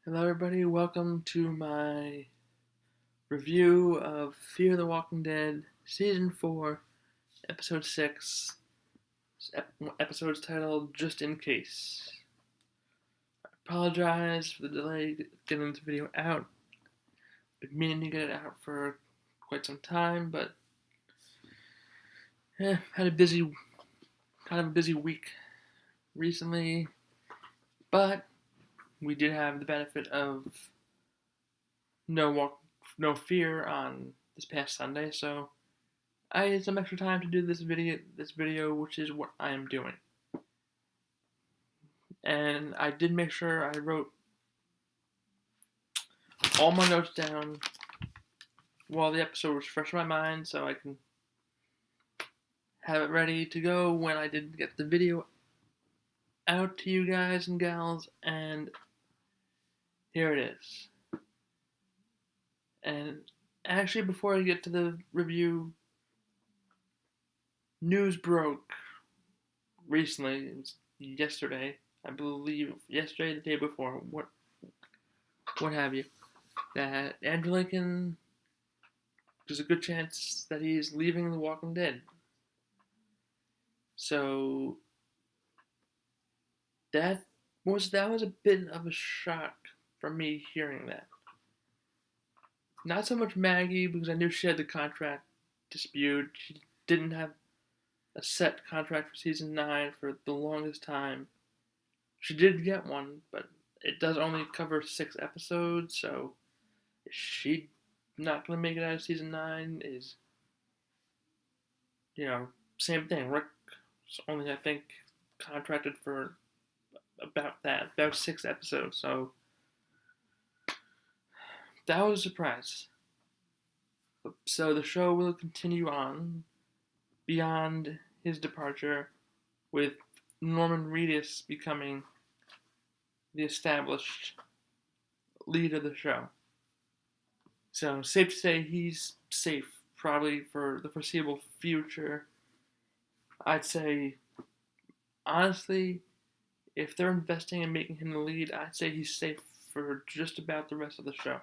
Hello, everybody. Welcome to my review of Fear the Walking Dead Season 4, Episode 6. Episode's titled Just in Case. I apologize for the delay getting this video out. Been meaning to get it out for quite some time, but had a busy week recently. But we did have the benefit of no fear on this past Sunday, so I had some extra time to do this video, which is what I am doing. And I did make sure I wrote all my notes down while the episode was fresh in my mind, so I can have it ready to go when I did get the video out to you guys and gals, and here it is. And actually, before I get to the review, news broke recently. It was yesterday, I believe. Yesterday, the day before, what have you? That Andrew Lincoln, there's a good chance that he's leaving The Walking Dead. So that was a bit of a shock for me hearing that. Not so much Maggie, because I knew she had the contract dispute. She didn't have a set contract for season 9 for the longest time. She did get one, but it does only cover 6 episodes, so is she not going to make it out of season 9? Is, same thing. Rick's only, I think, contracted for about 6 episodes, so that was a surprise. So the show will continue on beyond his departure, with Norman Reedus becoming the established lead of the show. So safe to say he's safe probably for the foreseeable future. I'd say, honestly, if they're investing in making him the lead, I'd say he's safe for just about the rest of the show.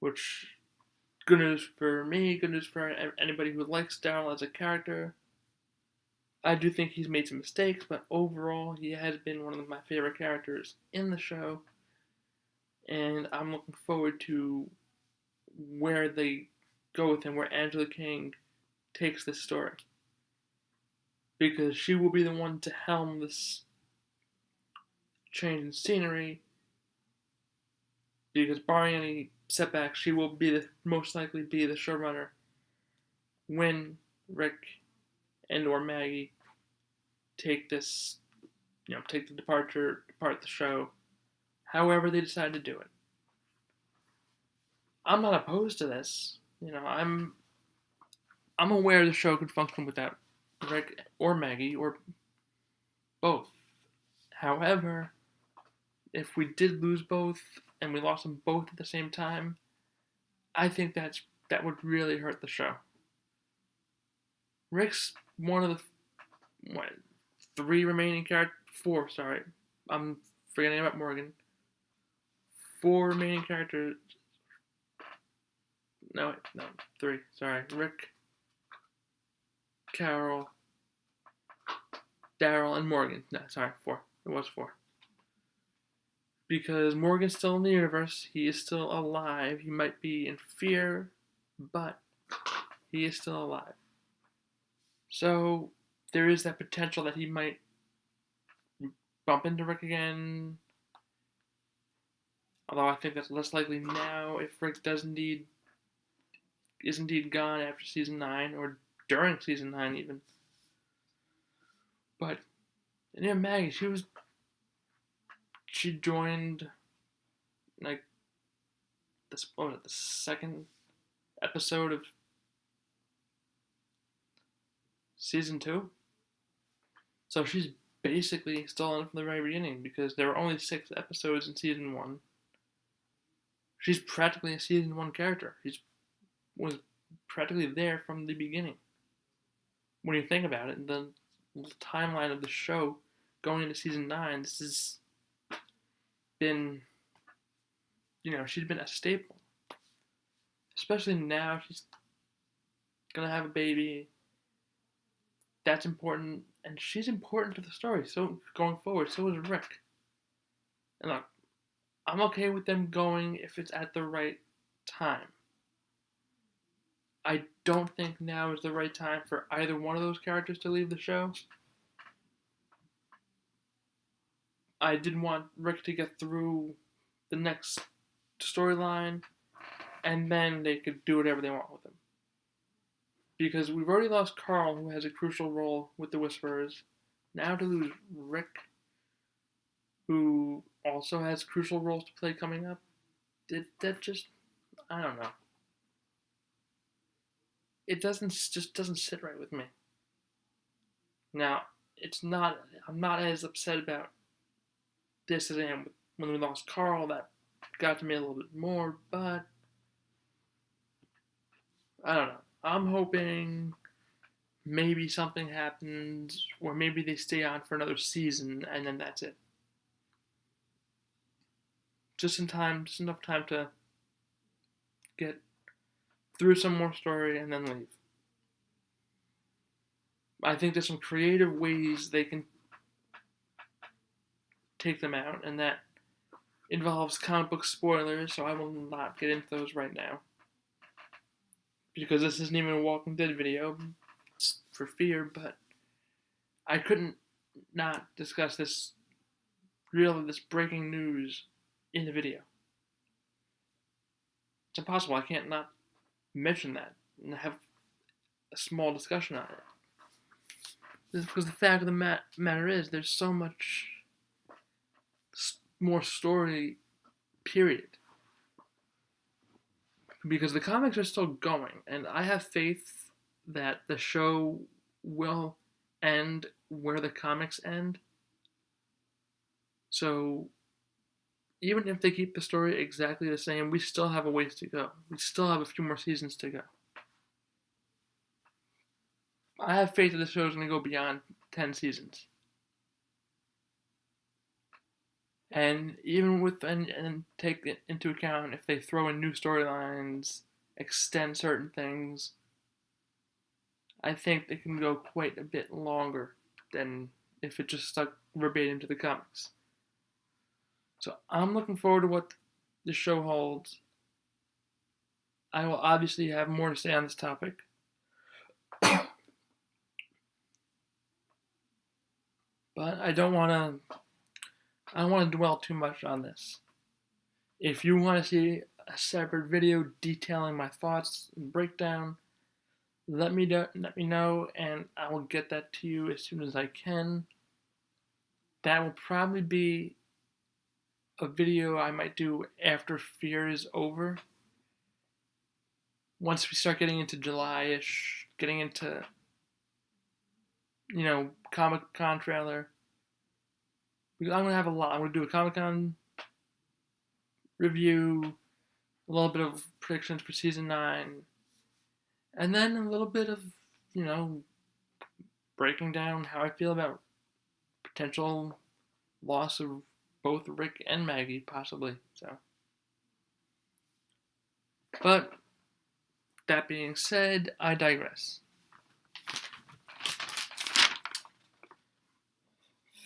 Which, good news for me, good news for anybody who likes Daryl as a character. I do think he's made some mistakes, but overall, he has been one of my favorite characters in the show. And I'm looking forward to where they go with him, where Angela King takes this story. Because she will be the one to helm this change in scenery. Because barring any setbacks, she will most likely be the showrunner when Rick and or Maggie take the depart the show, however they decide to do it. I'm not opposed to this. I'm aware the show could function without Rick or Maggie or both. However, if we did lose both and we lost them both at the same time, I think that would really hurt the show. Rick's one of the 3 remaining characters. 4, sorry. I'm forgetting about Morgan. 4 remaining characters. No, 3. Sorry. Rick, Carol, Daryl, and Morgan. No, sorry, 4. It was 4. Because Morgan's still in the universe. He is still alive. He might be in fear, but he is still alive. So there is that potential that he might bump into Rick again. Although I think that's less likely now if Rick is indeed gone after season 9 or during season 9 even. But Maggie, she joined the second episode of season 2. So she's basically still in it from the very beginning, because there were only 6 episodes in season 1. She's practically a season 1 character. She was practically there from the beginning. When you think about it, the timeline of the show going into season 9, this is been, she's been a staple. Especially now, she's gonna have a baby. That's important, and she's important to the story. So going forward, so is Rick. And look, I'm okay with them going if it's at the right time. I don't think now is the right time for either one of those characters to leave the show. I did want Rick to get through the next storyline, and then they could do whatever they want with him. Because we've already lost Carl, who has a crucial role with the Whisperers. Now to lose Rick, who also has crucial roles to play coming up, that just, I don't know. It just doesn't sit right with me. Now, I'm not as upset about this as I am when we lost Carl. That got to me a little bit more, but I don't know. I'm hoping maybe something happens, or maybe they stay on for another season, and then that's it. Just enough time to get through some more story and then leave. I think there's some creative ways they can take them out, and that involves comic book spoilers, so I will not get into those right now. Because this isn't even a Walking Dead video, it's for fear, but I couldn't not discuss this breaking news in the video. It's impossible. I can't not mention that and have a small discussion on it. This is because the fact of the matter is there's so much more story, period. Because the comics are still going, and I have faith that the show will end where the comics end. So, even if they keep the story exactly the same, we still have a ways to go. We still have a few more seasons to go. I have faith that the show is going to go beyond 10 seasons. And even and take it into account if they throw in new storylines, extend certain things, I think they can go quite a bit longer than if it just stuck verbatim to the comics. So I'm looking forward to what the show holds. I will obviously have more to say on this topic. But I don't want to dwell too much on this. If you want to see a separate video detailing my thoughts and breakdown, let me know, and I will get that to you as soon as I can. That will probably be a video I might do after Fear is over. Once we start getting into July-ish, getting into, Comic-Con trailer. I'm going to have a lot. I'm going to do a Comic-Con review, a little bit of predictions for Season 9, and then a little bit of, breaking down how I feel about potential loss of both Rick and Maggie, possibly. But, that being said, I digress.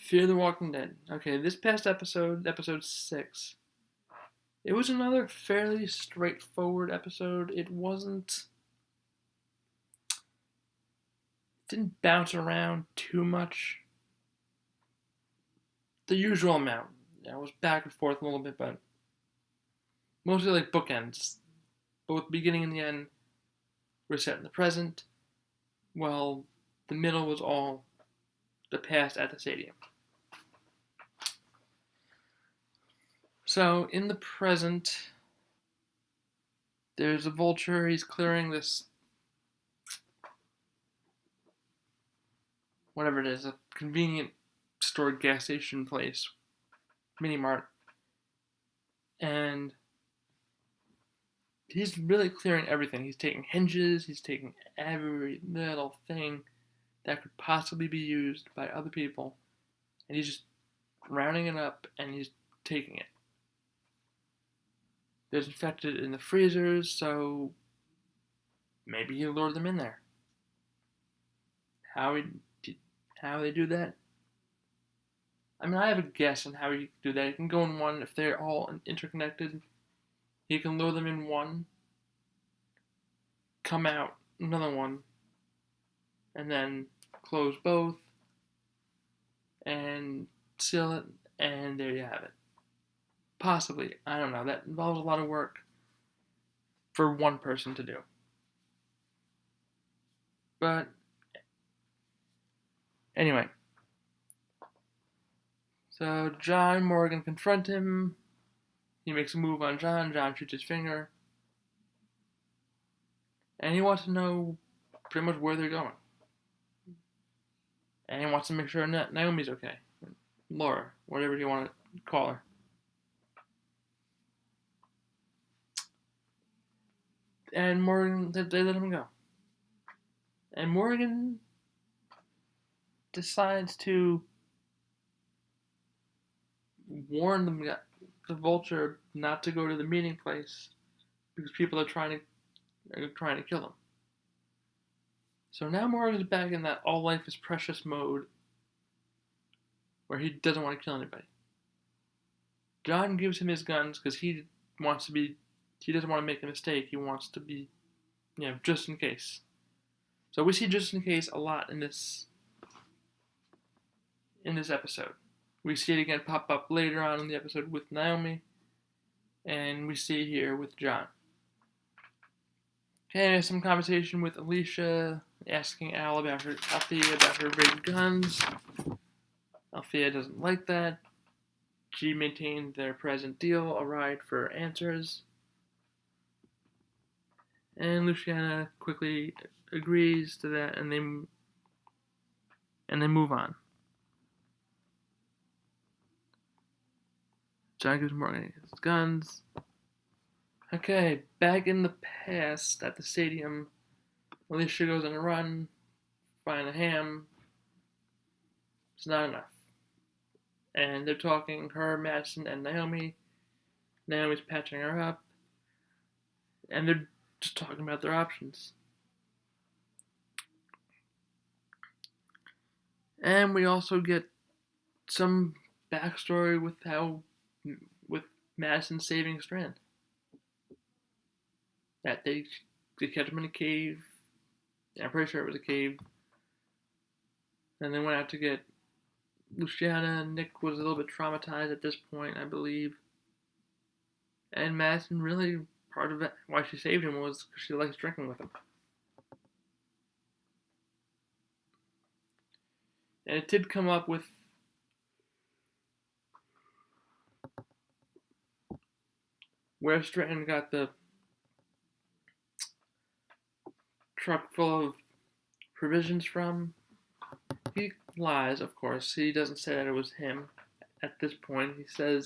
Fear the Walking Dead. Okay, this past episode 6, it was another fairly straightforward episode. It didn't bounce around too much. The usual amount. I was back and forth a little bit, but mostly like bookends. Both beginning and the end were set in the present, while the middle was all the past at the stadium. So, in the present, there's a vulture. He's clearing this, whatever it is, a convenient store gas station place, mini mart. And he's really clearing everything. He's taking hinges, he's taking every little thing that could possibly be used by other people, and he's just rounding it up and he's taking it. There's infected in the freezers, so maybe he lured them in there. How they do that? I mean, I have a guess on how he can do that. He can go in one if they're all interconnected. He can lure them in one, come out another one, and then close both and seal it, and there you have it. Possibly, I don't know. That involves a lot of work for one person to do. But anyway, so John and Morgan confront him. He makes a move on John. John shoots his finger. And he wants to know pretty much where they're going. And he wants to make sure Naomi's okay. Laura, whatever you want to call her. And Morgan, they let him go. And Morgan decides to warn the Vulture not to go to the meeting place because people are trying to kill him. So now Morgan's back in that all life is precious mode where he doesn't want to kill anybody. John gives him his guns because he doesn't want to make a mistake. He wants to be, just in case. So we see just in case a lot in this episode. We see it again pop up later on in the episode with Naomi, and we see it here with John. Okay, some conversation with Alicia, asking Althea about her rigged guns. Althea doesn't like that. She maintained their present deal, a ride for answers. And Luciana quickly agrees to that, and they move on. John gives Morgan his guns. Okay, back in the past at the stadium, Alicia goes on a run, find a ham. It's not enough. And they're talking, her, Madison, and Naomi. Naomi's patching her up. And they're just talking about their options. And we also get some backstory with Madison saving Strand. That they kept him in a cave. I'm pretty sure it was a cave. And they went out to get Luciana. Nick was a little bit traumatized at this point, I believe. And Madison, really, part of it, why she saved him was because she likes drinking with him. And it did come up with where Stratton got the truck full of provisions from. He lies, of course. He doesn't say that it was him at this point. He said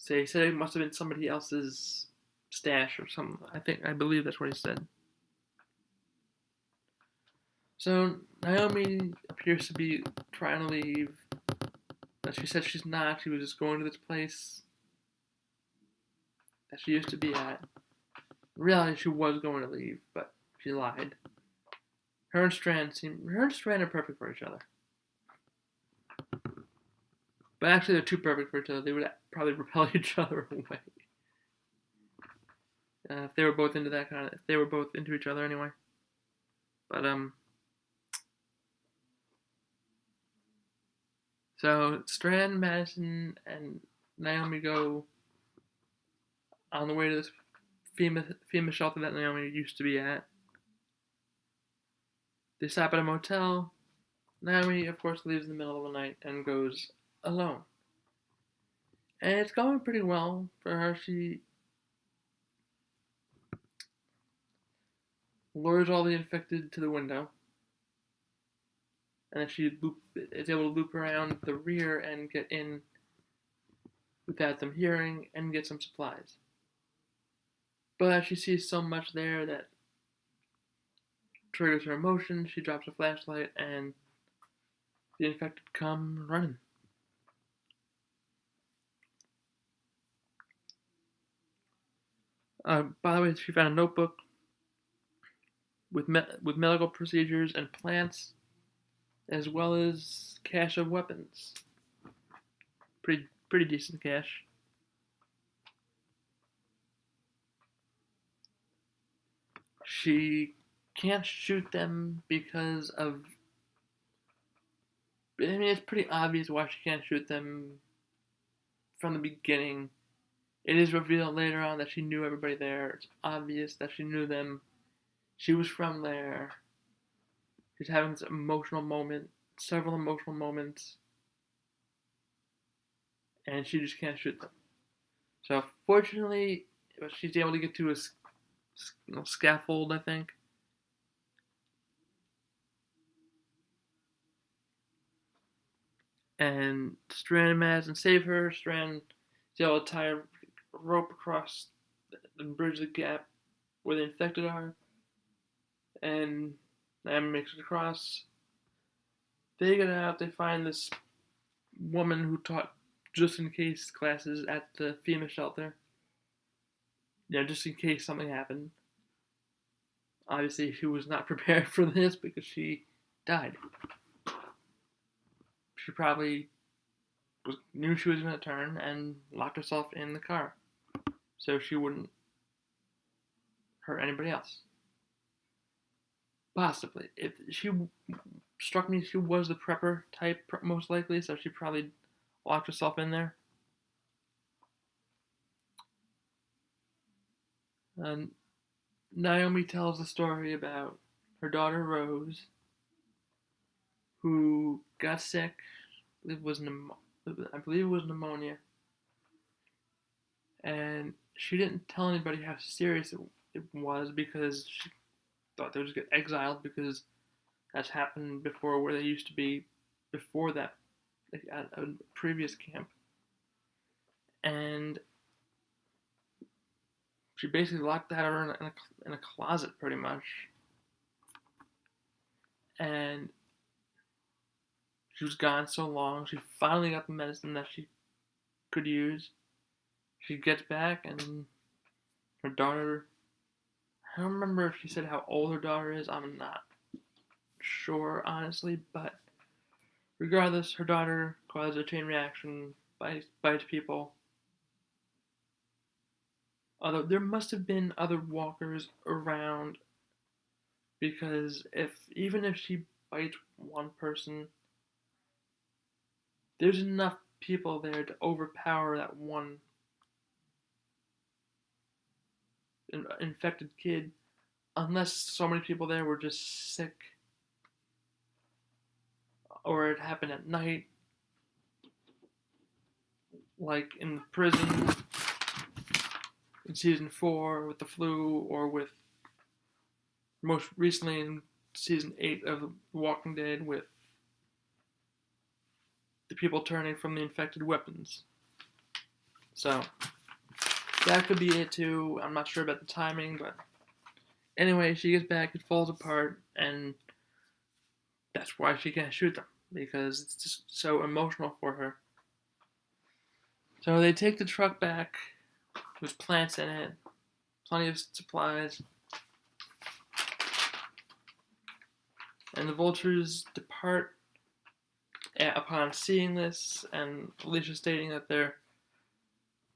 it must have been somebody else's stash or something. I believe that's what he said. So Naomi appears to be trying to leave. But she said she's not. She was just going to this place that she used to be at. In reality, she was going to leave, but she lied. Her and Strand are perfect for each other. But actually, they're too perfect for each other. They would probably repel each other away. If they were both into if they were both into each other anyway. But, so Strand, Madison, and Naomi go on the way to this FEMA shelter that Naomi used to be at. They stop at a motel. Naomi, of course, leaves in the middle of the night and goes alone. And it's going pretty well for her. She lures all the infected to the window. And then she is able to loop around the rear and get in without them hearing and get some supplies. But she sees so much there that triggers her emotion. She drops a flashlight and the infected come running. By the way, she found a notebook with medical procedures and plants, as well as cache of weapons. Pretty decent cache. She can't shoot them because of. I mean, it's pretty obvious why she can't shoot them from the beginning. It is revealed later on that she knew everybody there. It's obvious that she knew them. She was from there. She's having this emotional moment, several emotional moments, and she just can't shoot them. So fortunately, she's able to get to a scaffold, I think. And Strand and Madison save her. Strand is able to tie a rope across and bridge the gap where the infected are. And Nam makes it across. They get out. They find this woman who taught just in case classes at the FEMA shelter. Just in case something happened. Obviously, she was not prepared for this because she died. She probably knew she was going to turn and locked herself in the car so she wouldn't hurt anybody else. Possibly. If she struck me, she was the prepper type, most likely, so she probably locked herself in there. And Naomi tells the story about her daughter Rose, who got sick. I believe it was pneumonia, and she didn't tell anybody how serious it was because she thought they would just get exiled because that's happened before where they used to be before that, like at a previous camp. And she basically locked her in a closet pretty much. And she was gone so long. She finally got the medicine that she could use. She gets back and her daughter, I don't remember if she said how old her daughter is. I'm not sure, honestly, but regardless, her daughter causes a chain reaction, bites people. Although there must have been other walkers around, because even if she bites one person, there's enough people there to overpower that one infected kid, unless so many people there were just sick, or it happened at night, like in prison in season 4 with the flu, or with most recently in season 8 of The Walking Dead with the people turning from the infected weapons. So that could be it too. I'm not sure about the timing, but anyway, she gets back, it falls apart, and that's why she can't shoot them, because it's just so emotional for her. So they take the truck back. There's plants in it, plenty of supplies. And the vultures depart upon seeing this, and Alicia stating that they're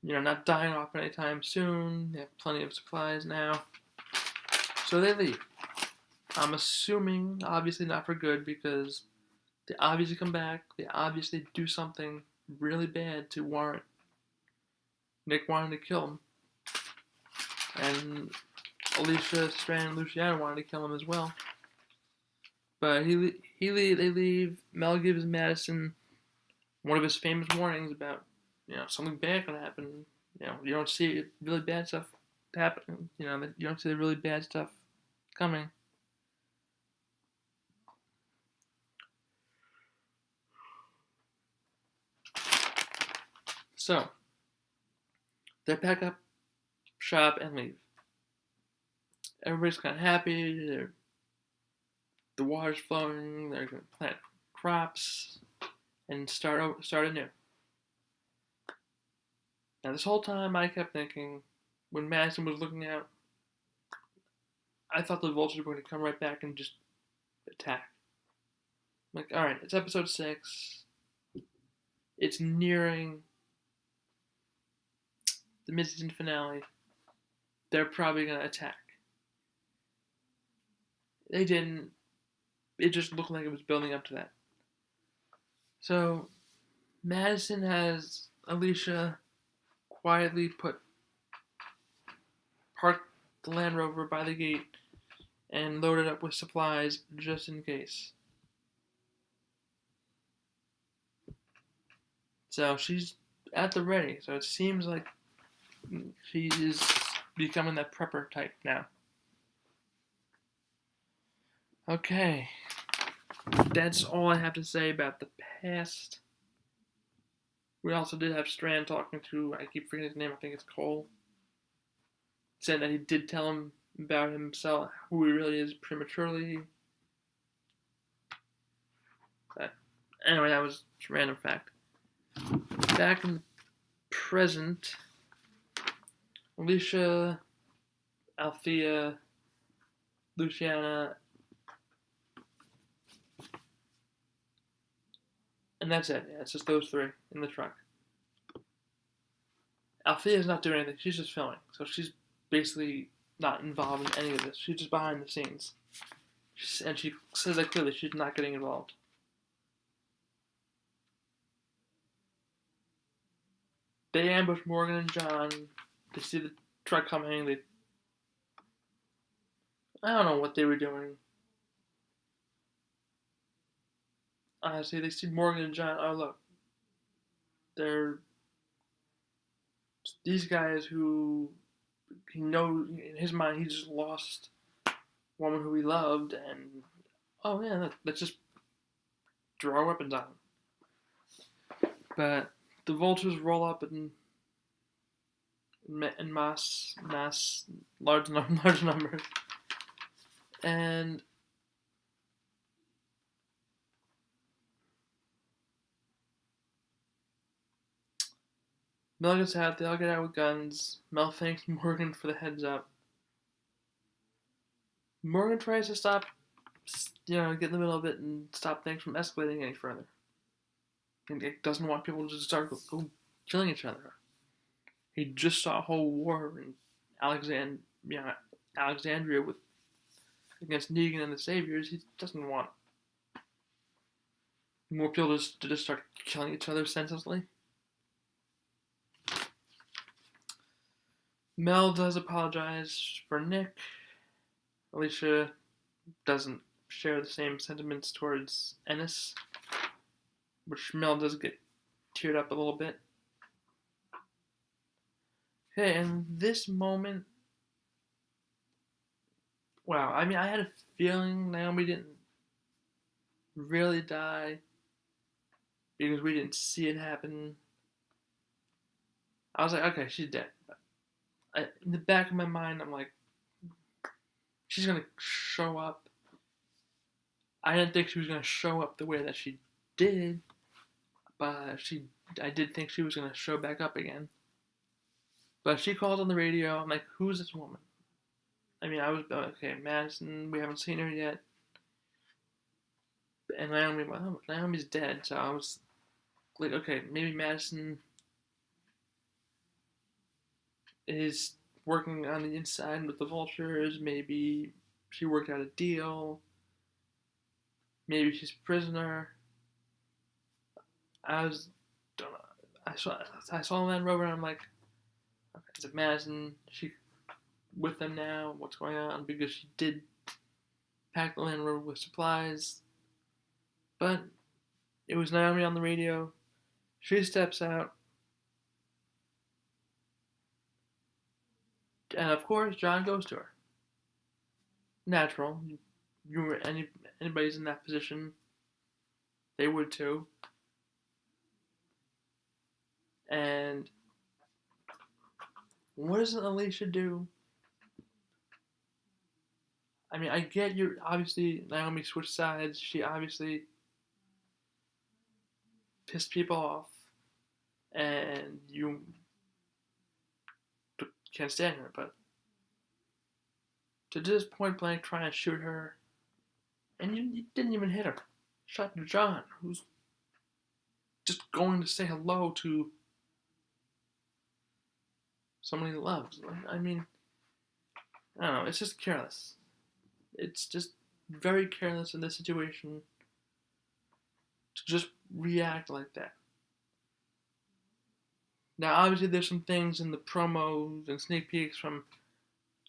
not dying off anytime soon. They have plenty of supplies now. So they leave. I'm assuming, obviously not for good, because they obviously come back. They obviously do something really bad to warrant Nick wanting to kill him. And Alicia, Strand, and Luciana wanted to kill him as well. But they leave. Mel gives Madison one of his famous warnings about, something bad can happen. You don't see really bad stuff happen. You don't see the really bad stuff coming. So they pack up shop and leave. Everybody's kind of happy. The water's flowing. They're going to plant crops and start anew. Now, this whole time I kept thinking, when Madison was looking out, I thought the Vultures were going to come right back and just attack. I'm like, alright, it's episode 6. It's nearing the mid-season finale. They're probably going to attack. They didn't. It just looked like it was building up to that. So, Madison has Alicia quietly parked the Land Rover by the gate and loaded up with supplies just in case. So she's at the ready. So it seems like she is becoming that prepper type now. Okay. That's all I have to say about the past. We also did have Strand talking to, I keep forgetting his name, I think it's Cole. Saying that he did tell him about himself, who he really is prematurely. But anyway, that was just a random fact. Back in the present, Alicia, Althea, Luciana, and that's it. Yeah, it's just those 3 in the truck. Althea's not doing anything. She's just filming. So she's basically not involved in any of this. She's just behind the scenes. And she says that clearly. She's not getting involved. They ambush Morgan and John. They see the truck coming. I don't know what they were doing. Honestly, they see Morgan and John. Oh, look. They're these guys who he knows, in his mind, he just lost a woman who he loved, and oh yeah, let's just draw weapons on him. But the Vultures roll up in large numbers, and Mel gets out. They all get out with guns. Mel thanks Morgan for the heads up. Morgan tries to stop, get in the middle of it and stop things from escalating any further. And he doesn't want people to start killing each other. He just saw a whole war in Alexandria against Negan and the Saviors. He doesn't want more people to just start killing each other senselessly. Mel does apologize for Nick. Alicia doesn't share the same sentiments towards Ennis, which Mel does get teared up a little bit. Okay, and this moment, wow, I mean, I had a feeling Naomi didn't really die because we didn't see it happen. I was like, okay, she's dead. In the back of my mind, I'm like, she's going to show up. I didn't think she was going to show up the way that she did, but I did think she was going to show back up again. But she called on the radio. I'm like, who's this woman? I mean, I was, okay, Madison, we haven't seen her yet. And Naomi's dead, so I was like, okay, maybe Madison is working on the inside with the Vultures. Maybe she worked out a deal. Maybe she's a prisoner. I saw Land Rover and I'm like, okay, is it Madison? Is she with them now? What's going on? Because she did pack the Land Rover with supplies. But it was Naomi on the radio. She steps out. And of course, John goes to her. Natural. Anybody's in that position, they would too. And what does Alicia do? I mean, I get obviously Naomi switched sides. She obviously pissed people off, and you can't stand her, but to just point blank try and shoot her, and you didn't even hit her. Shot John, who's just going to say hello to someone he loves. I mean, I don't know, it's just careless. It's just very careless in this situation to just react like that. Now, obviously, there's some things in the promos and sneak peeks from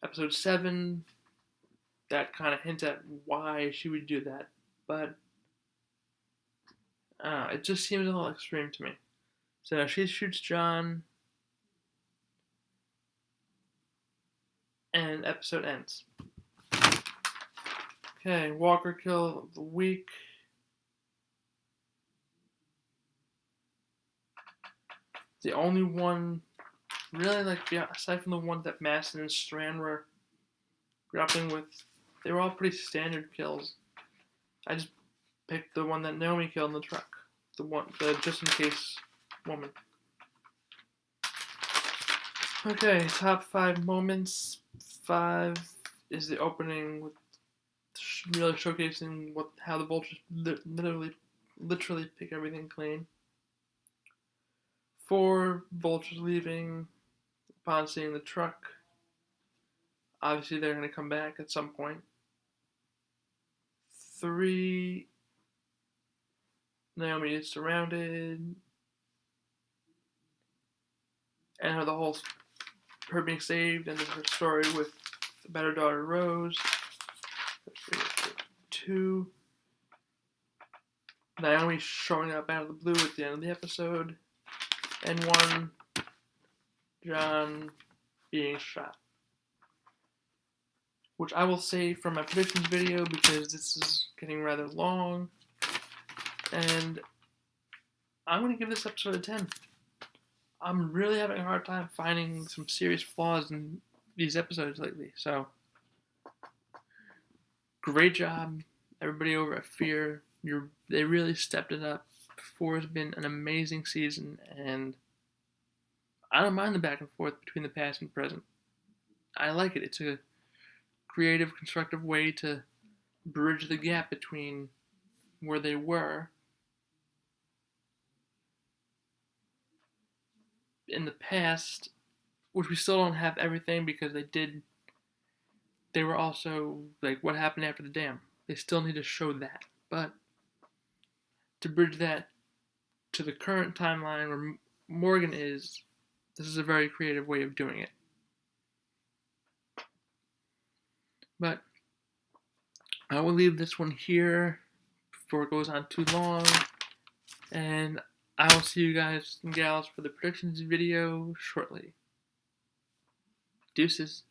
episode 7 that kind of hint at why she would do that, but it just seems a little extreme to me. So she shoots John, and episode ends. Okay, Walker kill of the week. The only one, really, like, aside from the ones that Madison and Strand were grappling with, they were all pretty standard kills. I just picked the one that Naomi killed in the truck. The just in case woman. Okay, top 5 moments. 5 is the opening with really showcasing how the Vultures literally pick everything clean. 4, Vultures leaving upon seeing the truck. Obviously, they're going to come back at some point. 3, Naomi is surrounded, and her being saved, and then her story with the better daughter Rose. 2, Naomi showing up out of the blue at the end of the episode, and 1, John being shot. Which I will save for my predictions video because this is getting rather long. And I'm going to give this episode a 10. I'm really having a hard time finding some serious flaws in these episodes lately. So, great job, everybody over at Fear. They really stepped it up. 4 has been an amazing season, and I don't mind the back and forth between the past and present. I like it. It's a creative, constructive way to bridge the gap between where they were in the past, which we still don't have everything because they were also, like, what happened after the dam. They still need to show that. But to bridge that to the current timeline where Morgan is, this is a very creative way of doing it. But I will leave this one here before it goes on too long. And I will see you guys and gals for the predictions video shortly. Deuces.